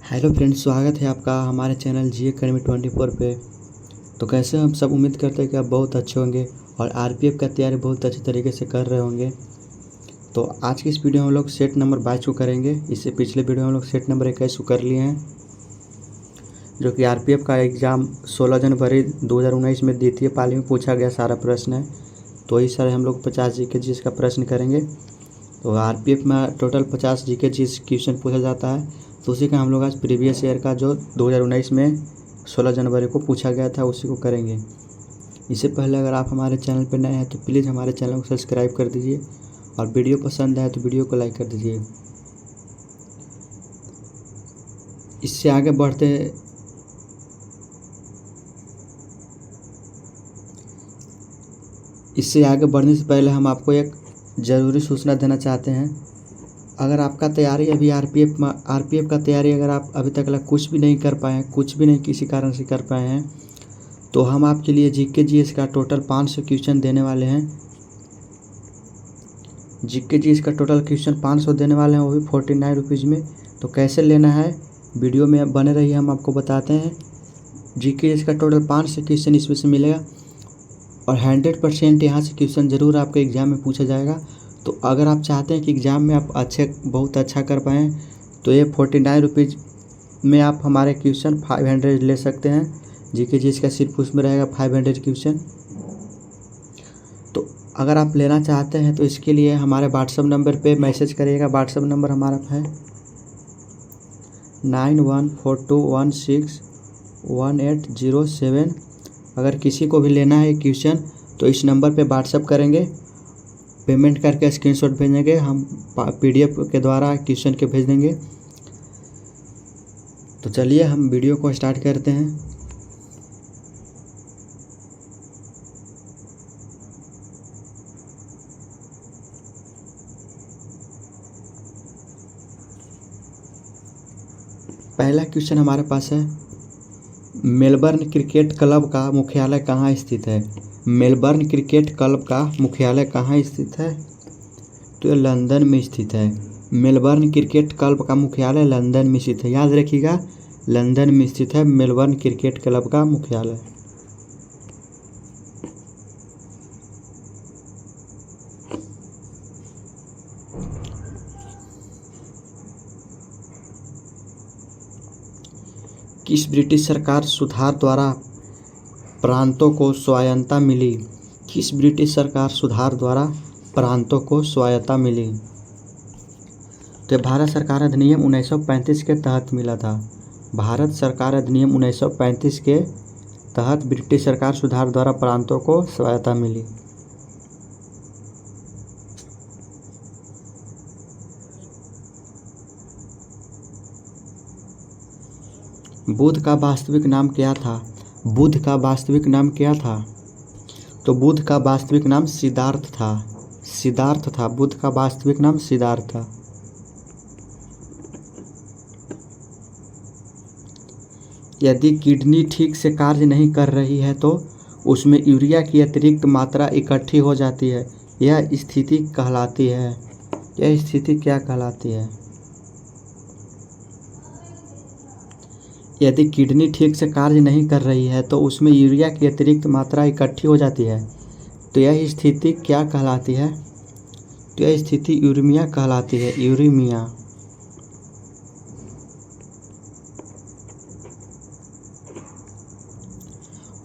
Hello friends, स्वागत है आपका हमारे चैनल जी अकेडमी 24 पे। तो कैसे हम सब उम्मीद करते हैं कि आप बहुत अच्छे होंगे और आरपीएफ का तैयारी बहुत अच्छे तरीके से कर रहे होंगे। तो आज की इस वीडियो में हम लोग सेट नंबर 22 को करेंगे। इससे पिछले वीडियो में हम लोग सेट नंबर 21 को कर लिए हैं, जो कि आरपीएफ का एग्ज़ाम 16 जनवरी 2019 में द्वितीय पाली में पूछा गया सारा प्रश्न है। तो इस सारे हम लोग 50 जीके जीएस का प्रश्न करेंगे। तो आरपीएफ में टोटल 50 जीके जीएस क्वेश्चन पूछा जाता है। तो उसी का हम लोग आज प्रीवियस ईयर का जो 2019 में 16 जनवरी को पूछा गया था उसी को करेंगे। इससे पहले अगर आप हमारे चैनल पर नए हैं तो प्लीज़ हमारे चैनल को सब्सक्राइब कर दीजिए और वीडियो पसंद आए तो वीडियो को लाइक कर दीजिए। इससे आगे बढ़ने से पहले हम आपको एक ज़रूरी सूचना देना चाहते हैं। अगर आपका तैयारी अभी आरपीएफ का तैयारी अगर आप अभी तक कुछ भी नहीं कर पाए हैं, कुछ भी नहीं किसी कारण से कर पाए हैं, तो हम आपके लिए जीके जीएस का टोटल 500 क्वेश्चन देने वाले हैं। जीके जीएस का टोटल क्वेश्चन 500 देने वाले हैं, वो भी 49 रुपीज़ में। तो कैसे लेना है वीडियो में बने रहिए, हम आपको बताते हैं। जीके जीएस का टोटल 500 क्वेश्चन इसमें से मिलेगा और 100% यहाँ से क्वेश्चन ज़रूर आपके एग्ज़ाम में पूछा जाएगा। तो अगर आप चाहते हैं कि एग्ज़ाम में आप बहुत अच्छा कर पाएँ तो ये 49 रुपीज़ में आप हमारे क्वेश्चन 500 ले सकते हैं। जीके जीएस का सिर्फ उसमें रहेगा 500 क्वेश्चन। तो अगर आप लेना चाहते हैं तो इसके लिए हमारे व्हाट्सएप नंबर पे मैसेज करिएगा। व्हाट्सएप नंबर हमारा है 9142161807। अगर किसी को भी लेना है क्वेश्चन तो इस नंबर पे व्हाट्सएप करेंगे, पेमेंट करके स्क्रीनशॉट भेजेंगे, हम पीडीएफ के द्वारा क्वेश्चन के भेज देंगे। तो चलिए हम वीडियो को स्टार्ट करते हैं। पहला क्वेश्चन हमारे पास है, मेलबर्न क्रिकेट क्लब का मुख्यालय कहाँ स्थित है? मेलबर्न क्रिकेट क्लब का मुख्यालय कहाँ स्थित है? तो ये लंदन में स्थित है। मेलबर्न क्रिकेट क्लब का मुख्यालय लंदन में स्थित है। याद रखिएगा, लंदन में स्थित है मेलबर्न क्रिकेट क्लब का मुख्यालय। किस ब्रिटिश सरकार सुधार द्वारा प्रांतों को स्वायत्तता मिली? किस ब्रिटिश सरकार सुधार द्वारा प्रांतों को स्वायत्तता मिली? तो भारत सरकार अधिनियम 1935 के तहत मिला था। भारत सरकार अधिनियम 1935 के तहत ब्रिटिश सरकार सुधार द्वारा प्रांतों को स्वायत्तता मिली। बुद्ध का वास्तविक नाम क्या था? बुद्ध का वास्तविक नाम क्या था? तो बुद्ध का वास्तविक नाम सिद्धार्थ था। सिद्धार्थ था, बुद्ध का वास्तविक नाम सिद्धार्थ था। यदि किडनी ठीक से कार्य नहीं कर रही है तो उसमें यूरिया की अतिरिक्त मात्रा इकट्ठी हो जाती है। यह स्थिति कहलाती है। यह स्थिति क्या कहलाती है? यदि किडनी ठीक से कार्य नहीं कर रही है तो उसमें यूरिया की अतिरिक्त मात्रा इकट्ठी हो जाती है। तो यह स्थिति क्या कहलाती है? तो यह स्थिति यूरेमिया कहलाती है। यूरेमिया।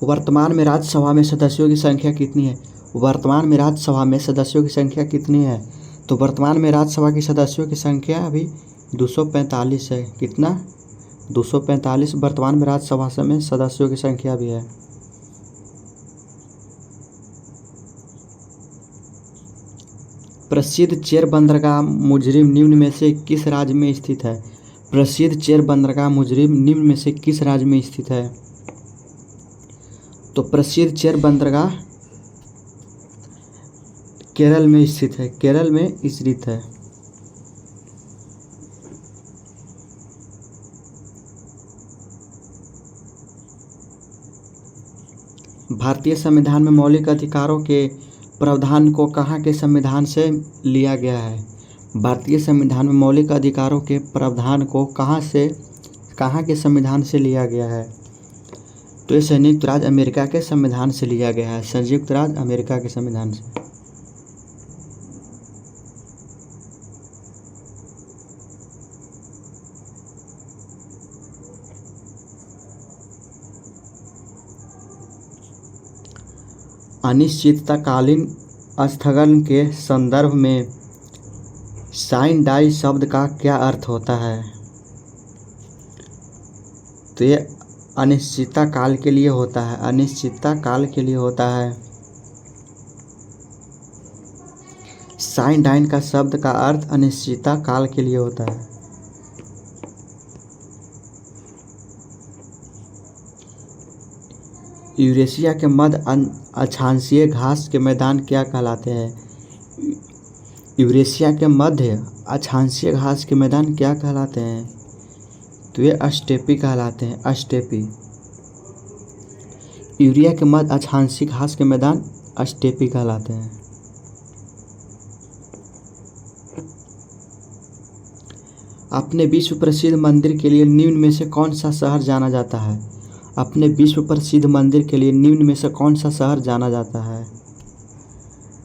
वर्तमान में राज्यसभा में सदस्यों की संख्या कितनी है? वर्तमान में राज्यसभा में सदस्यों की संख्या कितनी है? तो वर्तमान में राज्यसभा की सदस्यों की संख्या अभी 245 है। कितना? 245 वर्तमान में राज्यसभा में सदस्यों की संख्या भी है। प्रसिद्ध चेर बंदरगाह मुजरिम निम्न में से किस राज्य में स्थित है? प्रसिद्ध चेर बंदरगाह मुजरिम निम्न में से किस राज्य में स्थित है? तो प्रसिद्ध चेर बंदरगाह केरल में स्थित है। केरल में स्थित है। भारतीय संविधान में मौलिक अधिकारों के प्रावधान को कहाँ के संविधान से लिया गया है? भारतीय संविधान में मौलिक अधिकारों के प्रावधान को कहाँ के संविधान से लिया गया है? तो ये संयुक्त राज्य अमेरिका के संविधान से लिया गया है, संयुक्त राज्य अमेरिका के संविधान से। अनिश्चितकालीन स्थगन के संदर्भ में साइन डाई शब्द का क्या अर्थ होता है? तो ये अनिश्चितता काल के लिए होता है, अनिश्चितता काल के लिए होता है। साइन डाइन का शब्द का अर्थ अनिश्चितता काल के लिए होता है। यूरेशिया के मध्य अक्षांशीय घास के मैदान क्या कहलाते हैं? यूरेशिया के मध्य अक्षांशीय घास के मैदान क्या कहलाते हैं? तो ये अस्टेपी कहलाते हैं, अस्टेपी। यूरिया के मध्य अक्षांशीय घास के मैदान अस्टेपी कहलाते हैं। अपने विश्व प्रसिद्ध मंदिर के लिए निम्न में से कौन सा शहर जाना जाता है? अपने विश्व प्रसिद्ध मंदिर के लिए निम्न में से कौन सा शहर जाना जाता है?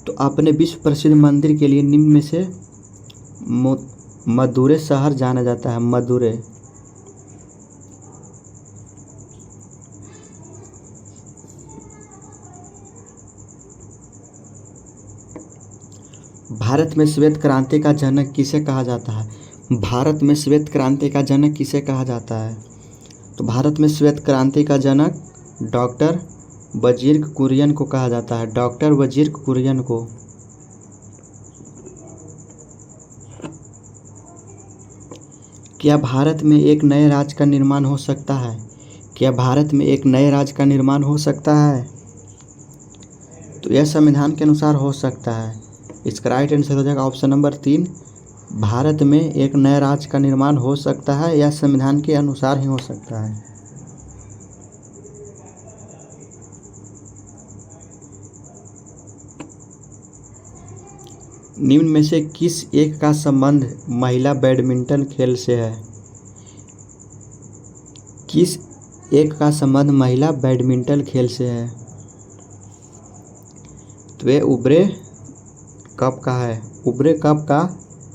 तो अपने विश्व प्रसिद्ध मंदिर के लिए निम्न में से मदुरै शहर जाना जाता है, मदुरै। भारत में श्वेत क्रांति का जनक किसे कहा जाता है? भारत में श्वेत क्रांति का जनक किसे कहा जाता है? तो भारत में श्वेत क्रांति का जनक डॉक्टर वजीर कुरियन को कहा जाता है, डॉक्टर वजीर कुरियन को। क्या भारत में एक नए राज्य का निर्माण हो सकता है? क्या भारत में एक नए राज्य का निर्माण हो सकता है? तो यह संविधान के अनुसार हो सकता है। इसका राइट आंसर हो जाएगा ऑप्शन नंबर 3। भारत में एक नए राज्य का निर्माण हो सकता है, यह संविधान के अनुसार ही हो सकता है। निम्न में से किस एक का संबंध महिला बैडमिंटन खेल से है? किस एक का संबंध महिला बैडमिंटन खेल से है? तो ये उबरे कप का है, उबरे कप का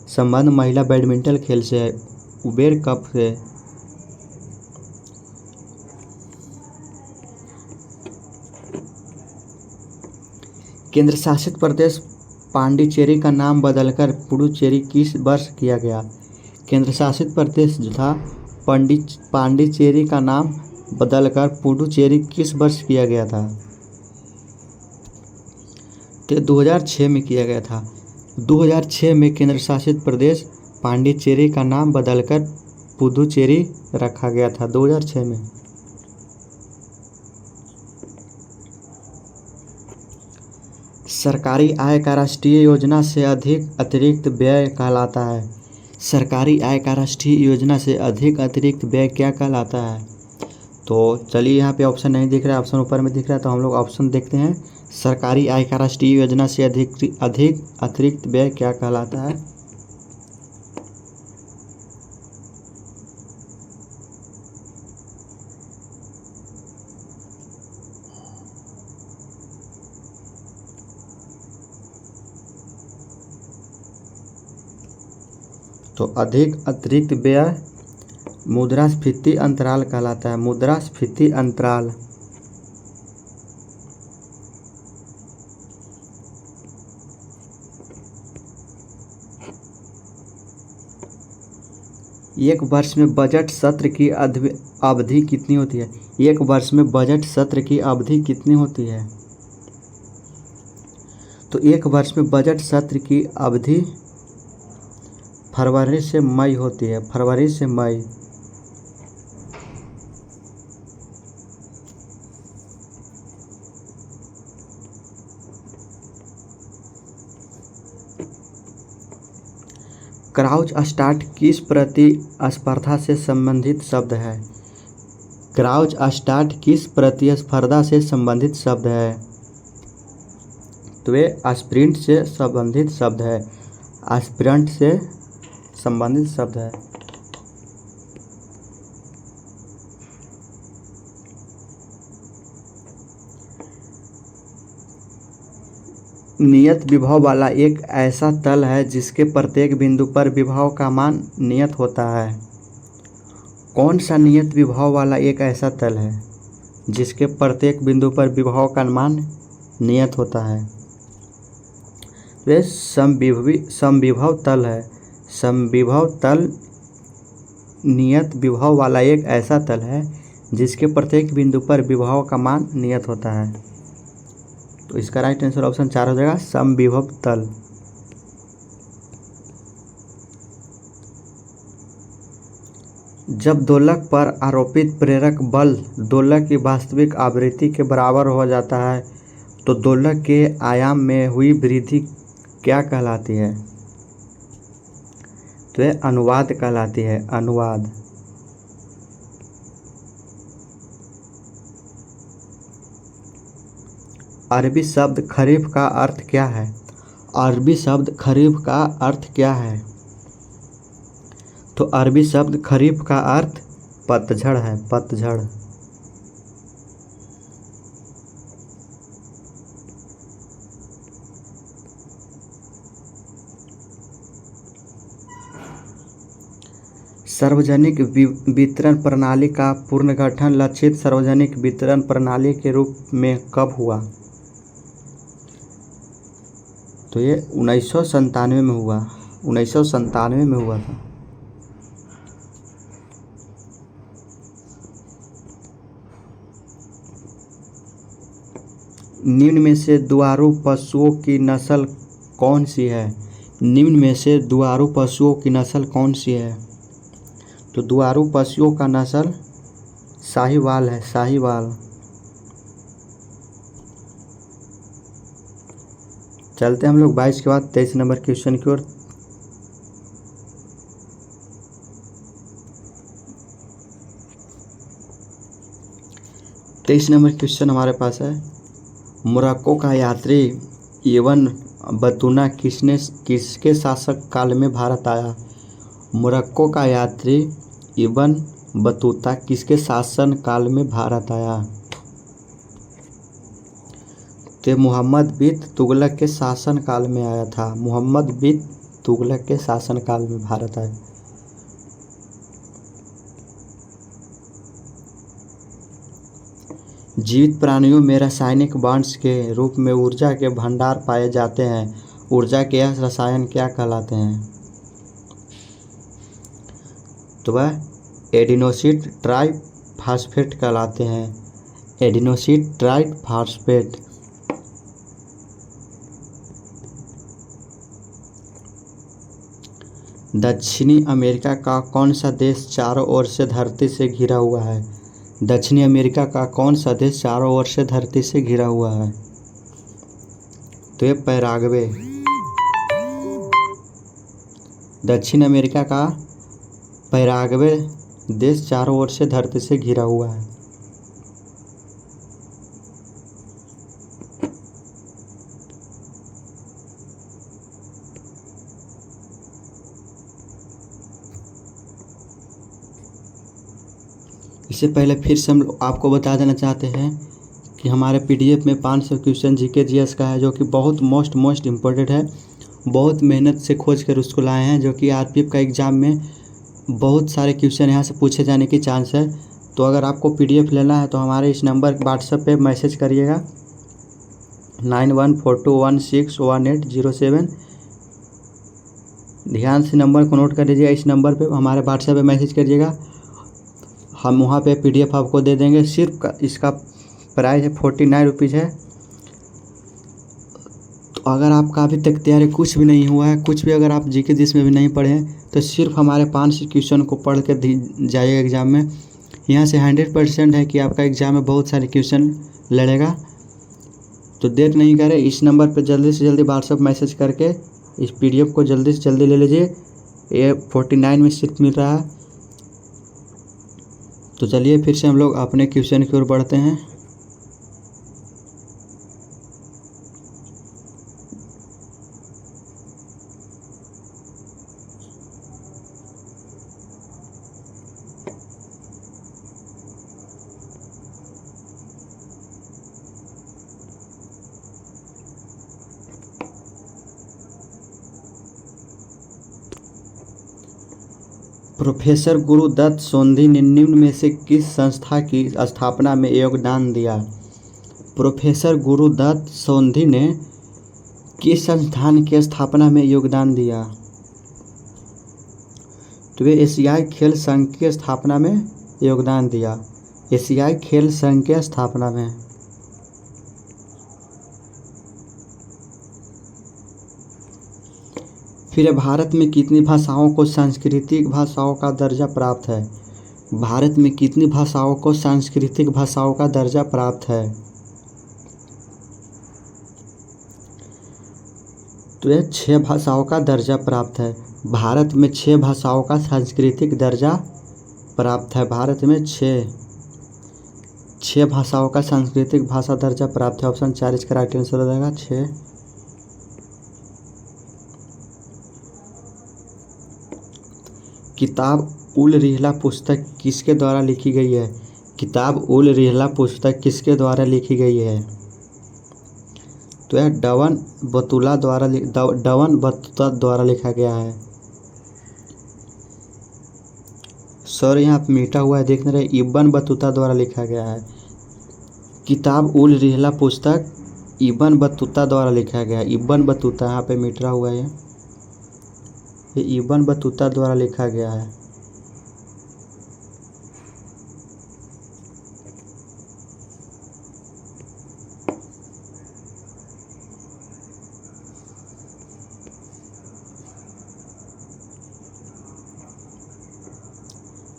संबंध महिला बैडमिंटन खेल से है, उबेर कप से। केंद्र शासित प्रदेश पांडिचेरी का नाम बदलकर पुडुचेरी किस वर्ष किया गया? केंद्र शासित प्रदेश जो था पांडिचेरी का नाम बदलकर पुडुचेरी किस वर्ष किया गया था? तो 2006 में किया गया था। 2006 में केंद्र शासित प्रदेश पांडिचेरी का नाम बदलकर पुडुचेरी रखा गया था, 2006 में। सरकारी आय का राष्ट्रीय योजना से अधिक अतिरिक्त व्यय कहलाता है। सरकारी आय का राष्ट्रीय योजना से अधिक अतिरिक्त व्यय क्या कहलाता है? तो चलिए, यहाँ पे ऑप्शन नहीं दिख रहा है, ऑप्शन ऊपर में दिख रहा है, तो हम लोग ऑप्शन देखते हैं। सरकारी आय का राष्ट्रीय योजना से अधिक अतिरिक्त व्यय क्या कहलाता है? तो अधिक अतिरिक्त व्यय मुद्रास्फीति अंतराल कहलाता है, मुद्रास्फीति अंतराल। एक वर्ष में बजट सत्र की अवधि कितनी होती है? एक वर्ष में बजट सत्र की अवधि कितनी होती है? तो एक वर्ष में बजट सत्र की अवधि फरवरी से मई होती है, फरवरी से मई। क्राउच स्टार्ट किस प्रतिस्पर्धा से संबंधित शब्द है? क्राउच स्टार्ट किस प्रतिस्पर्धा से संबंधित शब्द है? तो ये स्प्रिंट से संबंधित शब्द है, स्प्रिंट से संबंधित शब्द है। नियत विभव वाला एक ऐसा तल है जिसके प्रत्येक बिंदु पर विभव का मान नियत होता है। कौन सा नियत विभव वाला एक ऐसा तल है जिसके प्रत्येक बिंदु पर विभव का मान नियत होता है? वे समविभव तल है। समविभव तल नियत विभव वाला एक ऐसा तल है जिसके प्रत्येक बिंदु पर विभव का मान नियत होता है। तो इसका राइट आंसर ऑप्शन 4 हो जाएगा, समविभव तल। जब दोलक पर आरोपित प्रेरक बल दोलक की वास्तविक आवृत्ति के बराबर हो जाता है तो दोलक के आयाम में हुई वृद्धि क्या कहलाती है? तो यह अनुवाद कहलाती है, अनुवाद। अरबी शब्द खरीफ का अर्थ क्या है? अरबी शब्द खरीफ का अर्थ क्या है? तो अरबी शब्द खरीफ का अर्थ पतझड़ है, पतझड़। सार्वजनिक वितरण प्रणाली का पुनर्गठन लक्षित सार्वजनिक वितरण प्रणाली के रूप में कब हुआ? तो ये 1997 में हुआ, 1997 में हुआ था। निम्न में से दुधारू पशुओं की नस्ल कौन सी है? निम्न में से दुधारू पशुओं की नस्ल कौन सी है? तो दुधारू पशुओं का नस्ल साहीवाल है, साहीवाल। चलते हम लोग 22 के बाद 23 नंबर क्वेश्चन की ओर। तेईस नंबर क्वेश्चन हमारे पास है, मोरक्को का यात्री इब्न बतूता किसके शासक काल में भारत आया? मोरक्को का यात्री इब्न बतूता किसके शासन काल में भारत आया? तो मोहम्मद बिन तुगलक के शासन काल में आया था, मोहम्मद बिन तुगलक के शासन काल में भारत आया। जीवित प्राणियों में रासायनिक बॉन्ड्स के रूप में ऊर्जा के भंडार पाए जाते हैं। ऊर्जा के यह रसायन क्या कहलाते हैं? तो वह एडिनोसिन ट्राइफॉस्फेट कहलाते हैं, एडिनोसिन ट्राइफॉस्फेट। दक्षिणी अमेरिका का कौन सा देश चारों ओर से धरती से घिरा हुआ है? दक्षिणी अमेरिका का कौन सा देश चारों ओर से धरती से घिरा हुआ है? तो ये पैराग्वे। दक्षिण अमेरिका का पैराग्वे देश चारों ओर से धरती से घिरा हुआ है। इससे पहले फिर से हम आपको बता देना चाहते हैं कि हमारे पीडीएफ में 500 क्वेश्चन जीके जीएस का है, जो कि बहुत मोस्ट इम्पोर्टेंट है। बहुत मेहनत से खोज कर उसको लाए हैं, जो कि आरपीएफ का एग्ज़ाम में बहुत सारे क्वेश्चन यहाँ से पूछे जाने की चांस है। तो अगर आपको पीडीएफ लेना है तो हमारे इस नंबर व्हाट्सएप पे मैसेज करिएगा 9142161807। ध्यान से नंबर को नोट कर लीजिएगा। इस नंबर पे हमारे व्हाट्सएप पे मैसेज करिएगा, हम वहाँ पे पीडीएफ आपको दे देंगे। सिर्फ इसका प्राइस है 49 रुपीज़ है। तो अगर आपका अभी तक तैयारी कुछ भी नहीं हुआ है, कुछ भी अगर आप जीके जिसमें भी नहीं पढ़े हैं, तो सिर्फ हमारे 5 क्वेश्चन को पढ़ कर जाइएगा एग्ज़ाम में। यहाँ से 100% है कि आपका एग्ज़ाम में बहुत सारे क्वेश्चन लड़ेगा। तो देर नहीं करें, इस नंबर पर जल्दी से जल्दी व्हाट्सएप मैसेज करके इस पीडीएफ को जल्दी से जल्दी ले लीजिए। ये 49 में सिर्फ मिल रहा है। तो चलिए फिर से हम लोग अपने क्वेश्चन की ओर बढ़ते हैं। प्रोफेसर गुरुदत्त सोंधी ने निम्न में से किस संस्था की स्थापना में योगदान दिया? प्रोफेसर गुरुदत्त सोंधी ने किस संस्थान की स्थापना में योगदान दिया? तो वे एशियाई खेल संघ की स्थापना में योगदान दिया। एशियाई खेल संघ की स्थापना में। फिर भारत में कितनी भाषाओं को सांस्कृतिक भाषाओं का दर्जा प्राप्त है? भारत में कितनी भाषाओं को सांस्कृतिक भाषाओं का दर्जा प्राप्त है? तो यह 6 भाषाओं का दर्जा प्राप्त है। भारत में 6 भाषाओं का सांस्कृतिक दर्जा प्राप्त है। भारत में 6 भाषाओं का सांस्कृतिक भाषा दर्जा प्राप्त है। ऑप्शन 4 इसका राइट आंसर हो जाएगा 6। किताब उल रिहला पुस्तक किसके द्वारा लिखी गई है? किताब उल रिहला पुस्तक किसके द्वारा लिखी गई है? तो यह डवन बतूता द्वारा लिखा गया है। सर यहाँ पे मीठा हुआ है, देख रहे हैं, इब्न बतूता द्वारा लिखा गया है। किताब उल रिहला पुस्तक इब्न बतूता द्वारा लिखा गया है। इब्न बतूता यहाँ पे मीठा हुआ है, ये इब्न बतूता द्वारा लिखा गया है।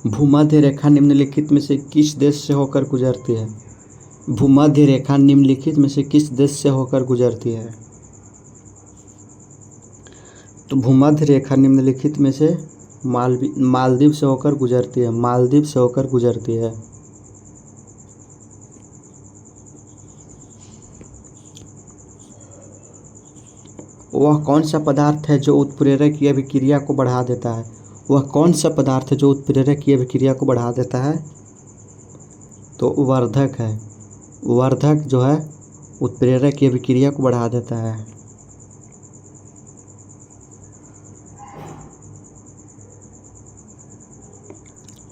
भूमध्य रेखा निम्नलिखित में से किस देश से होकर गुजरती है? भूमध्य रेखा निम्नलिखित में से किस देश से होकर गुजरती है? तो भूमध्य रेखा निम्नलिखित में से मालदीव से होकर गुजरती है। मालदीव से होकर गुजरती है। वह कौन सा पदार्थ है जो उत्प्रेरक की अभिक्रिया को बढ़ा देता है? वह कौन सा पदार्थ है जो उत्प्रेरक की अभिक्रिया को बढ़ा देता है? तो वर्धक है। वर्धक जो है उत्प्रेरक की अभिक्रिया को बढ़ा देता है।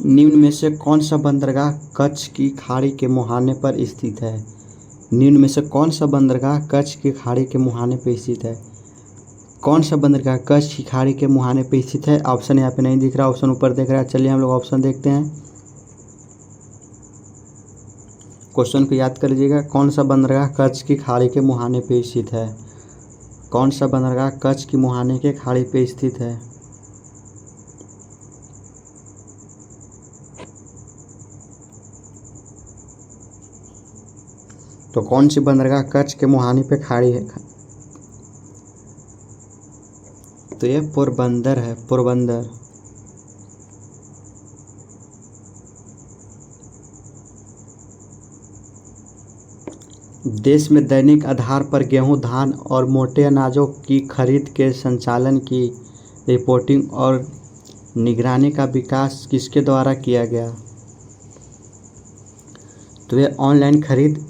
निम्न में से कौन सा बंदरगाह कच्छ की खाड़ी के मुहाने पर स्थित है? निम्न में से कौन सा बंदरगाह कच्छ की खाड़ी के मुहाने पर स्थित है? कौन सा बंदरगाह कच्छ की खाड़ी के मुहाने पर स्थित है? ऑप्शन यहाँ पे नहीं दिख रहा, ऑप्शन ऊपर दिख रहा है। चलिए हम लोग ऑप्शन देखते हैं। क्वेश्चन को याद कर लीजिएगा। कौन सा बंदरगाह कच्छ की खाड़ी के मुहाने पर स्थित है? कौन सा बंदरगाह कच्छ की मुहाने के खाड़ी पर स्थित है? तो कौन सी बंदरगाह कच्छ के मुहाने पे खाड़ी है? तो ये पोरबंदर है। पोरबंदर। देश में दैनिक आधार पर गेहूं, धान और मोटे अनाजों की खरीद के संचालन की रिपोर्टिंग और निगरानी का विकास किसके द्वारा किया गया? तो यह ऑनलाइन खरीद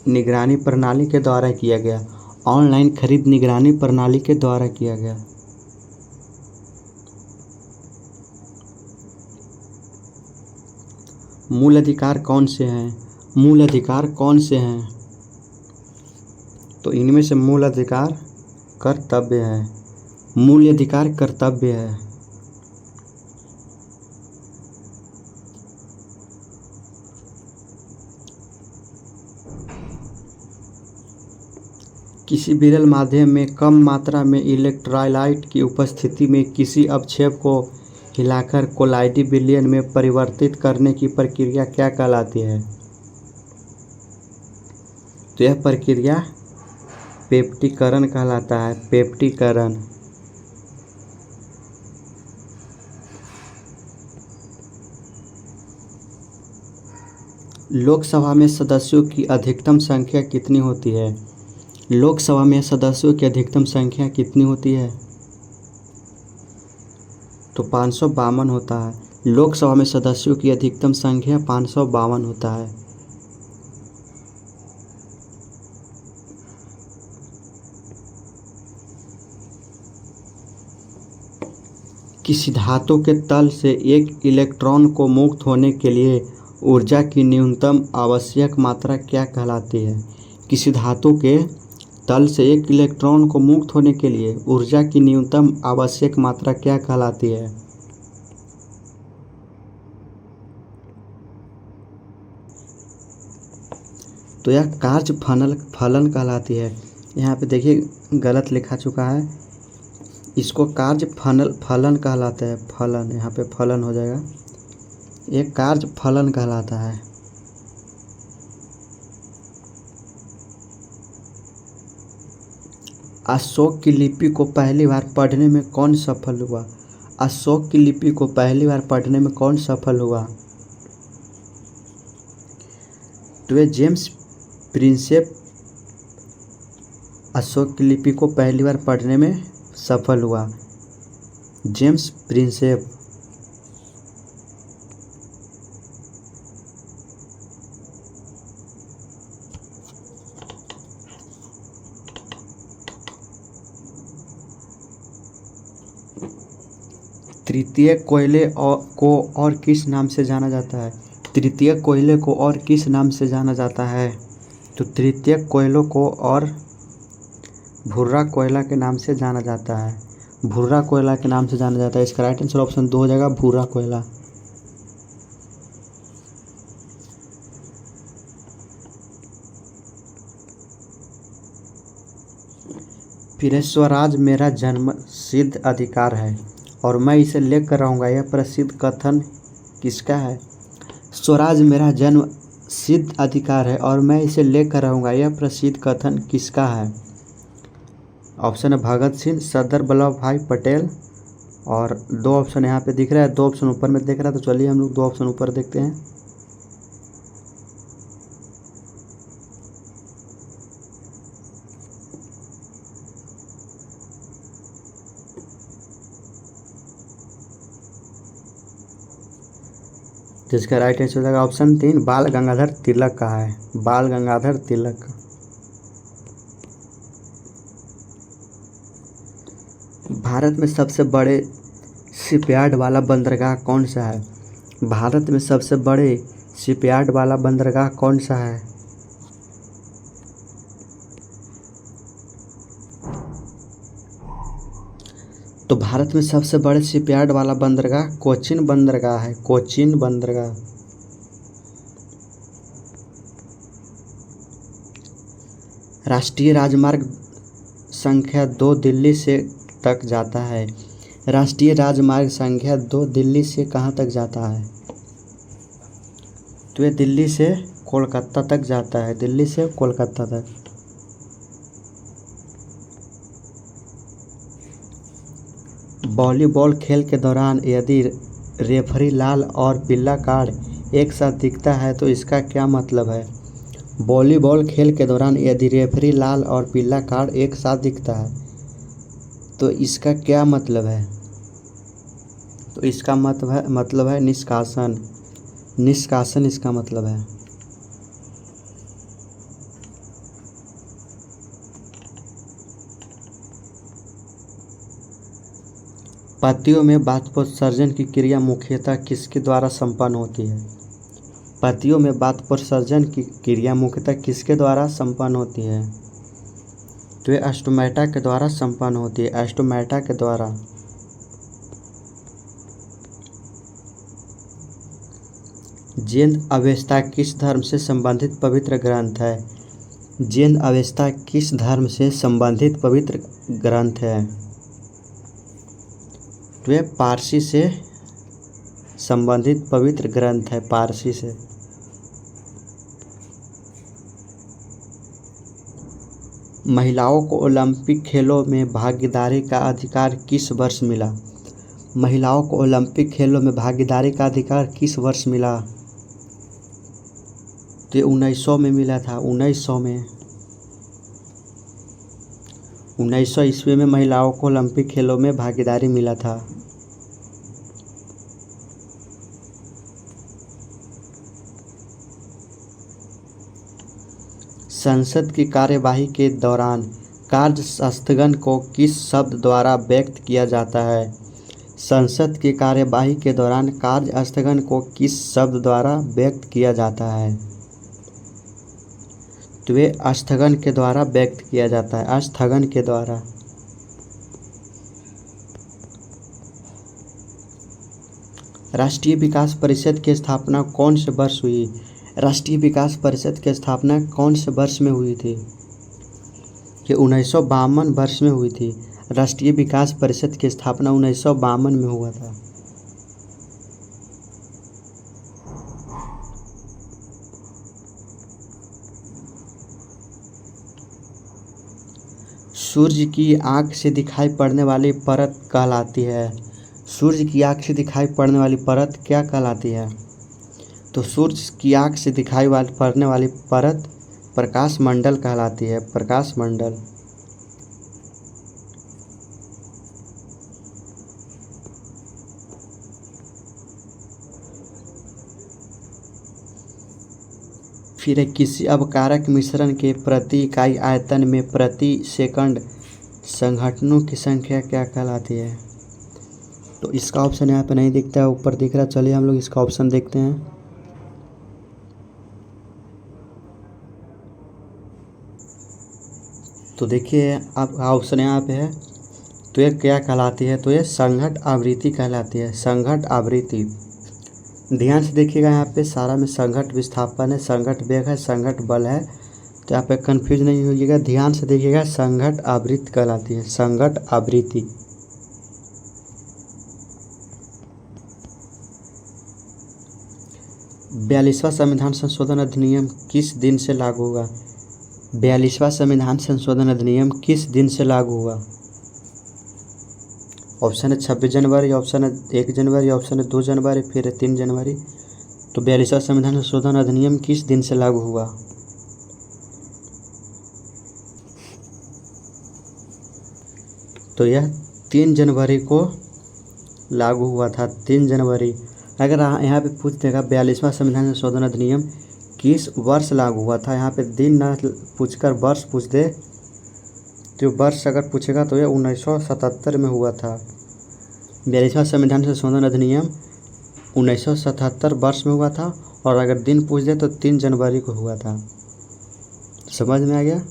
निगरानी प्रणाली के द्वारा किया गया। ऑनलाइन खरीद निगरानी प्रणाली के द्वारा किया गया। मूल अधिकार कौन से हैं? मूल अधिकार कौन से हैं? तो इनमें से मूल अधिकार कर्तव्य है। मूल अधिकार कर्तव्य है। किसी विरल माध्यम में कम मात्रा में इलेक्ट्रोलाइट की उपस्थिति में किसी अवक्षेप को हिलाकर कोलाइडी विलयन में परिवर्तित करने की प्रक्रिया क्या कहलाती है? तो यह प्रक्रिया पेप्टिकरण कहलाता है। पेप्टिकरण। लोकसभा में सदस्यों की अधिकतम संख्या कितनी होती है? लोकसभा में सदस्यों की अधिकतम संख्या कितनी होती है? तो 552 होता है। लोकसभा में सदस्यों की अधिकतम संख्या 552 होता है। किसी धातु के तल से एक इलेक्ट्रॉन को मुक्त होने के लिए ऊर्जा की न्यूनतम आवश्यक मात्रा क्या कहलाती है? किसी धातु के तल से एक इलेक्ट्रॉन को मुक्त होने के लिए ऊर्जा की न्यूनतम आवश्यक मात्रा क्या कहलाती है? तो यह कार्य फलन कहलाती है। यहाँ पे देखिए गलत लिखा चुका है, इसको कार्य फलन कहलाता है। फलन, यहाँ पे फलन हो जाएगा, एक कार्य फलन कहलाता है। अशोक की लिपि को पहली बार पढ़ने में कौन सफल हुआ? अशोक की लिपि को पहली बार पढ़ने में कौन सफल हुआ? तो ये जेम्स प्रिंसेप अशोक की लिपि को पहली बार पढ़ने में सफल हुआ। James Prinsep. तृतीय कोयले को और किस नाम से जाना जाता है? तृतीय कोयले को और किस नाम से जाना जाता है? तो तृतीय कोयलों को और भुर्रा कोयला के नाम से जाना जाता है। भुर्रा कोयला के नाम से जाना जाता है। इसका राइट आंसर ऑप्शन 2 हो जाएगा, भुर्रा कोयला। फिर स्वराज मेरा जन्म सिद्ध अधिकार है और मैं इसे लेकर रहूँगा, यह प्रसिद्ध कथन किसका है? स्वराज मेरा जन्म सिद्ध अधिकार है और मैं इसे लेकर रहूँगा, यह प्रसिद्ध कथन किसका है? ऑप्शन है भगत सिंह, सरदार वल्लभ भाई पटेल, और 2 ऑप्शन यहाँ पे दिख रहा है, 2 ऑप्शन ऊपर में दिख रहा है। तो चलिए हम लोग 2 ऑप्शन ऊपर देखते हैं। जिसका राइट आंसर हो जाएगा ऑप्शन 3, बाल गंगाधर तिलक का है। बाल गंगाधर तिलक। भारत में सबसे बड़े शिपयार्ड वाला बंदरगाह कौन सा है? भारत में सबसे बड़े शिपयार्ड वाला बंदरगाह कौन सा है? तो भारत में सबसे बड़े शिपयार्ड वाला बंदरगाह कोचीन बंदरगाह है। कोचीन बंदरगाह। राष्ट्रीय राजमार्ग संख्या 2 दिल्ली से तक जाता है। राष्ट्रीय राजमार्ग संख्या 2 दिल्ली से कहाँ तक जाता है? तो ये दिल्ली से कोलकाता तक जाता है। दिल्ली से कोलकाता तक। वॉलीबॉल खेल के दौरान यदि रेफरी लाल और पीला कार्ड एक साथ दिखता है तो इसका क्या मतलब है? वॉलीबॉल खेल के दौरान यदि रेफरी लाल और पीला कार्ड एक साथ दिखता है तो इसका क्या मतलब है? तो इसका मतलब है निष्कासन। निष्कासन इसका मतलब है। पत्तियों में वाष्पोत्सर्जन की क्रिया मुख्यतः किसके द्वारा संपन्न होती है? पत्तियों में वाष्पोत्सर्जन की क्रिया मुख्यतः किसके द्वारा संपन्न होती है? तो ये स्टोमेटा के द्वारा संपन्न होती है। स्टोमेटा के द्वारा। जैन अवेस्ता किस धर्म से संबंधित पवित्र ग्रंथ है? जैन अवेस्ता किस धर्म से संबंधित पवित्र ग्रंथ है? तो यह पारसी से संबंधित पवित्र ग्रंथ है। पारसी से। महिलाओं को ओलंपिक खेलों में भागीदारी का अधिकार किस वर्ष मिला? महिलाओं को ओलंपिक खेलों में भागीदारी का अधिकार किस वर्ष मिला? तो ये 1900 में मिला था। 1900 में। 1900 ईस्वी में महिलाओं को ओलंपिक खेलों में भागीदारी मिला था। संसद की कार्यवाही के दौरान कार्य स्थगन को किस शब्द द्वारा व्यक्त किया जाता है? संसद की कार्यवाही के दौरान कार्य स्थगन को किस शब्द द्वारा व्यक्त किया जाता है? तो ये स्थगन के द्वारा व्यक्त किया जाता है, स्थगन के द्वारा। राष्ट्रीय विकास परिषद की स्थापना कौन से वर्ष हुई? राष्ट्रीय विकास परिषद की स्थापना कौन से वर्ष में हुई थी? ये 1952 वर्ष में हुई थी। राष्ट्रीय विकास परिषद की स्थापना 1952 में हुआ था। सूर्य की आँख से दिखाई पड़ने वाली परत कहलाती है। सूर्य की आँख से दिखाई पड़ने वाली परत क्या कहलाती है? तो सूर्य की आँख से दिखाई पड़ने वाली परत प्रकाश मंडल कहलाती है, प्रकाश मंडल। फिर किसी अवकारक मिश्रण के प्रति इकाई आयतन में प्रति सेकंड संघटनों की संख्या क्या कहलाती है? तो इसका ऑप्शन यहाँ पे नहीं दिखता है, ऊपर दिख रहा है। चलिए हम लोग इसका ऑप्शन देखते हैं। तो देखिए आप ऑप्शन यहाँ पे है, तो ये क्या कहलाती है? तो ये संघट आवृत्ति कहलाती है, संघट आवृत्ति। ध्यान से देखिएगा, यहाँ पे सारा में संघट विस्थापन है, संघट वेग है, संघट बल है, तो यहाँ पे कंफ्यूज नहीं होइएगा। ध्यान से देखिएगा, संघट आवृत्ति कहलाती है, संघट आवृत्ति। बयालीसवां संविधान संशोधन अधिनियम किस दिन से लागू हुआ? 42वां संविधान संशोधन अधिनियम किस दिन से लागू हुआ? ऑप्शन है 26 जनवरी, ऑप्शन है 1 जनवरी, ऑप्शन है 2 जनवरी, फिर 3 जनवरी। तो 42वां संविधान संशोधन अधिनियम किस दिन से लागू हुआ? तो यह 3 जनवरी को लागू हुआ था, 3 जनवरी। अगर यहाँ पे पूछ देगा 42वां संविधान संशोधन अधिनियम किस वर्ष लागू हुआ था, यहाँ पे दिन ना पूछकर वर्ष पूछ दे, तो वर्ष अगर पूछेगा तो ये 1977 में हुआ था। 42वां संविधान संशोधन अधिनियम 1977 वर्ष में हुआ था, और अगर दिन पूछ दे तो 3 जनवरी को हुआ था। समझ में आ गया?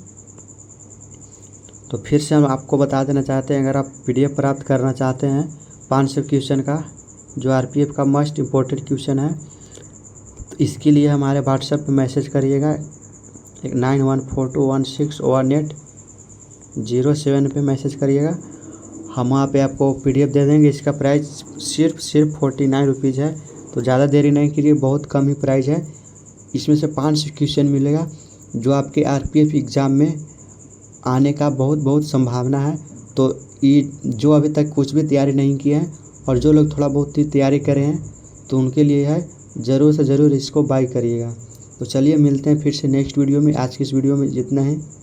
तो फिर से हम आपको बता देना चाहते हैं, अगर आप PDF प्राप्त करना चाहते हैं 500 क्वेश्चन का, जो RPF का मोस्ट इम्पोर्टेंट क्वेश्चन है, तो इसके लिए हमारे व्हाट्सएप पे मैसेज करिएगा, 9142161807 पे मैसेज करिएगा। हम वहाँ पे आपको PDF दे देंगे। इसका प्राइस सिर्फ 49 रुपीज़ है, तो ज़्यादा देरी नहीं कीजिए, बहुत कम ही प्राइस है। इसमें से 500 क्वेश्चन मिलेगा, जो आपके RPF एग्ज़ाम में आने का बहुत संभावना है। तो ये जो अभी तक कुछ भी तैयारी नहीं किए हैं, और जो लोग थोड़ा बहुत ही तैयारी करे हैं, तो उनके लिए है, ज़रूर से ज़रूर इसको बाय करिएगा। तो चलिए मिलते हैं फिर से नेक्स्ट वीडियो में। आज की इस वीडियो में जितना है।